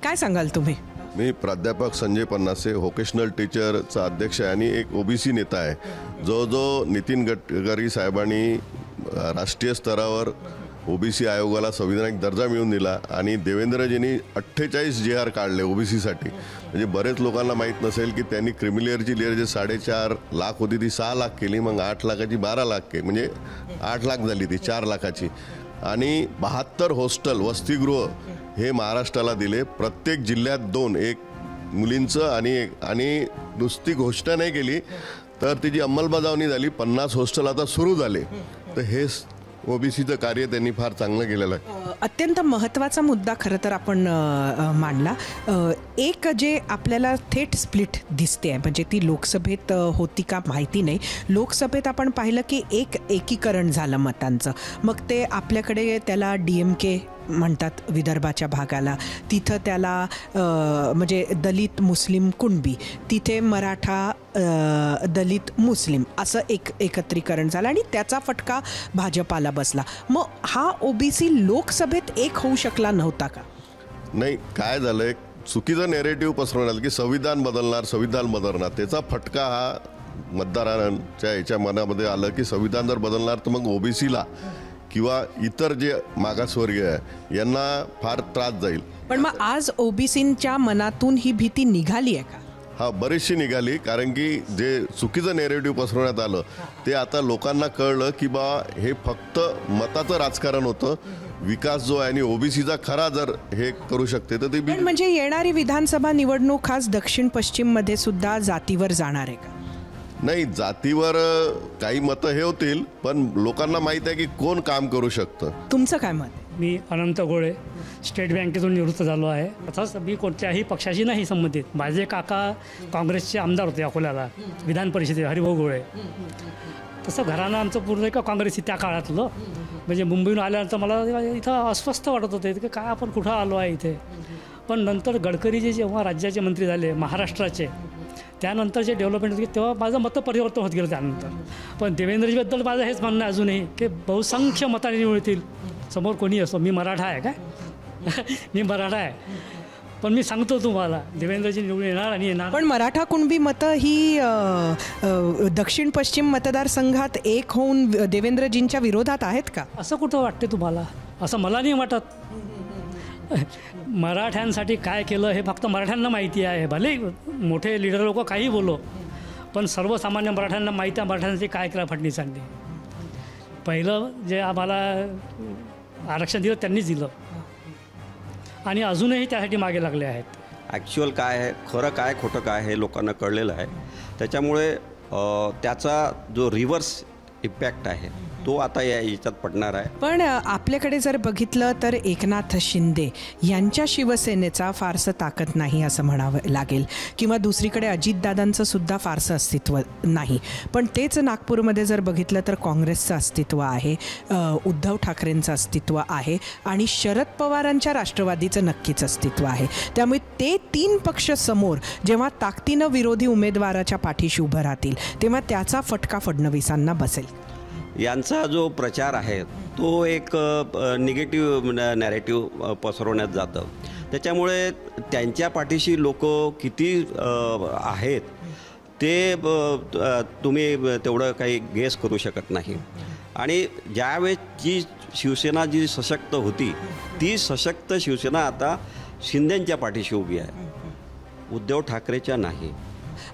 काय सांगाल तुम्ही? मी प्राध्यापक संजय पन्नासे, व्होकेशनल टीचरचा अध्यक्ष आहे आणि एक ओबीसी नेता आहे. जो नितीन गडकरी साहेबांनी राष्ट्रीय स्तरावर ओबीसी आयोगाला संविधानिक दर्जा मिळवून दिला आणि देवेंद्रजींनी 48 JR काढले ओबीसीसाठी. म्हणजे बरेच लोकांना माहीत नसेल की त्यांनी क्रिमिलियरची लेअर जे 4.5 लाख होती ती 6 लाख केली, मग 8 लाखाची 12 लाख केली, म्हणजे 8 लाख झाली ती 4 लाखाची. आणि 72 हॉस्टेल वसतिगृह हे महाराष्ट्राला दिले. प्रत्येक जिल्ह्यात 2, एक मुलींचं आणि नुसती घोषणा नाही केली तर तिची अंमलबजावणी झाली. 50 हॉस्टेल आता सुरू झाले. तर हे ओबीसीचं कार्य त्यांनी फार चांगलं केलेलं आहे. अत्यंत महत्त्वाचा मुद्दा खरं तर आपण मांडला. एक जे आपल्याला थेट स्प्लिट दिसते आहे, म्हणजे ती लोकसभेत होती का माहिती नाही. लोकसभेत आपण पाहिलं की एकीकरण झालं मतांचं. मग ते आपल्याकडे त्याला DMK म्हणतात विदर्भाच्या भागाला, तिथं त्याला म्हणजे दलित मुस्लिम कुणबी, तिथे मराठा दलित मुस्लिम असं एकत्रीकरण झालं आणि त्याचा फटका भाजपाला बसला. मग हा ओबीसी लोकसभेत एक होऊ शकला नव्हता का? नाही, काय झालंय, चुकीचं नेरेटिव्ह पसरवण्यात की संविधान बदलणार त्याचा फटका हा मतदारांच्या याच्या मनामध्ये आलं की संविधान जर बदलणार तर मग ओबीसीला किंवा इतर जे मागासवर्गीय आहे यांना फार त्रास जाईल. पण मग आज ओबीसींच्या मनातून ही भीती निघाली आहे का? हा, बरीचशी निघाली. कारण की जे चुकीचं नेरेटिव्ह पसरवण्यात आलं ते आता लोकांना कळलं की बा हे फक्त मताचं राजकारण होतं. विकास जो आहे आणि ओबीसीचा खरा जर हे करू शकते तर ती म्हणजे येणारी विधानसभा निवडणूक खास दक्षिण पश्चिम मध्ये सुद्धा जातीवर जाणार आहे का? नाही, जातीवर काही मतं हे होतील, पण लोकांना माहित आहे की कोण काम करू शकतं. तुमचं काय मत? मी अनंत गोळे, स्टेट बँकेतून निवृत्त झालो आहे. तसंच मी कोणत्याही पक्षाशी नाही संबंधित. माझे काका काँग्रेसचे आमदार होते अकोल्याला विधान परिषदेत, हरिभाऊ गोळे. तसं घरानं आमचं पूर्ण का काँग्रेस त्या काळातलं. म्हणजे मुंबईहून आल्यानंतर मला इथं अस्वस्थ वाटत होते की काय आपण कुठं आलो आहे इथे. पण नंतर गडकरीजी जेव्हा राज्याचे मंत्री झाले महाराष्ट्राचे, त्यानंतर जे डेव्हलपमेंट होती तेव्हा माझं मतं परिवर्तन होत गेलं त्यानंतर. पण देवेंद्रजीबद्दल माझं हेच म्हणणं अजूनही की बहुसंख्य मताने निवडतील. समोर कोणी असो, मी मराठा आहे काय मी मराठा आहे, पण मी सांगतो तुम्हाला देवेंद्रजी निवडून येणार आणि येणार. पण मराठा कुणबी मतं ही दक्षिण पश्चिम मतदारसंघात एक होऊन देवेंद्रजींच्या विरोधात आहेत का? असं कुठं वाटते तुम्हाला? असं मला नाही वाटत. मराठ्यांसाठी काय केलं हे फक्त मराठ्यांना माहिती आहे. भले मोठे लिडर लोक काही बोलो, पण सर्वसामान्य मराठ्यांना माहिती आहे मराठ्यांसाठी काय केलं फडणवीसांनी. पहिलं जे आम्हाला आरक्षण दिलं त्यांनीच दिलं आणि अजूनही त्यासाठी मागे लागले आहेत. ॲक्च्युअल काय आहे, खरं काय खोटं काय हे लोकांना कळलेलं आहे. त्याच्यामुळे त्याचा जो रिव्हर्स इम्पॅक्ट आहे तो आता याच्यात पडणार आहे. पण आपल्याकडे जर बघितलं तर एकनाथ शिंदे यांच्या शिवसेनेचा फारसं ताकद नाही असं म्हणावं लागेल, किंवा दुसरीकडे अजितदादांचं सुद्धा फारसं अस्तित्व नाही. पण तेच नागपूरमध्ये जर बघितलं तर काँग्रेसचं अस्तित्व आहे, उद्धव ठाकरेंचं अस्तित्व आहे आणि शरद पवारांच्या राष्ट्रवादीचं नक्कीच अस्तित्व आहे. त्यामुळे ते 3 पक्ष समोर जेव्हा ताकदीनं विरोधी उमेदवाराच्या पाठीशी उभं राहतील तेव्हा त्याचा फटका फडणवीसांना बसेल. यांचा जो प्रचार आहे तो एक निगेटिव्ह नॅरेटिव्ह पसरवण्यात जातं. त्याच्यामुळे त्यांच्या पाठीशी लोक किती आहेत ते तुम्ही तेवढं काही गेस करू शकत नाही. आणि ज्यावेळेस जी शिवसेना जी सशक्त होती ती सशक्त शिवसेना आता शिंदेंच्या पाठीशी उभी आहे, उद्धव ठाकरेच्या नाही.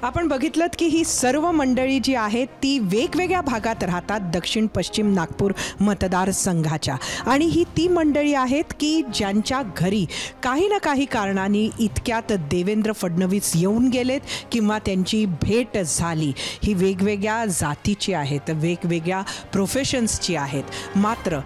आपण बघितलं की ही सर्व मंडळी जी आहेत ती वेगवेगळ्या भागात राहतात दक्षिण पश्चिम नागपूर मतदारसंघाच्या, आणि ही ती मंडळी आहेत की ज्यांच्या घरी काही ना काही कारणाने इतक्यात देवेंद्र फडणवीस येऊन गेलेत किंवा त्यांची भेट झाली. ही वेगवेगळ्या जातीची आहेत, वेगवेगळ्या प्रोफेशन्सची आहेत. मात्र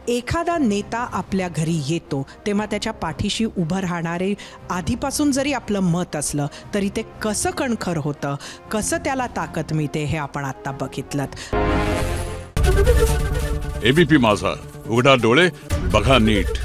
एखादा नेता आपल्या घरी येतो तेव्हा त्याच्या पाठीशी उभं राहणारे आधीपासून जरी आपलं मत असलं तरी ते कसं कणखर होतं, कसं त्याला ताकद मिळते हे आपण आत्ता बघितलं. एबीपी माझा, उघडा डोळे बघा नीट.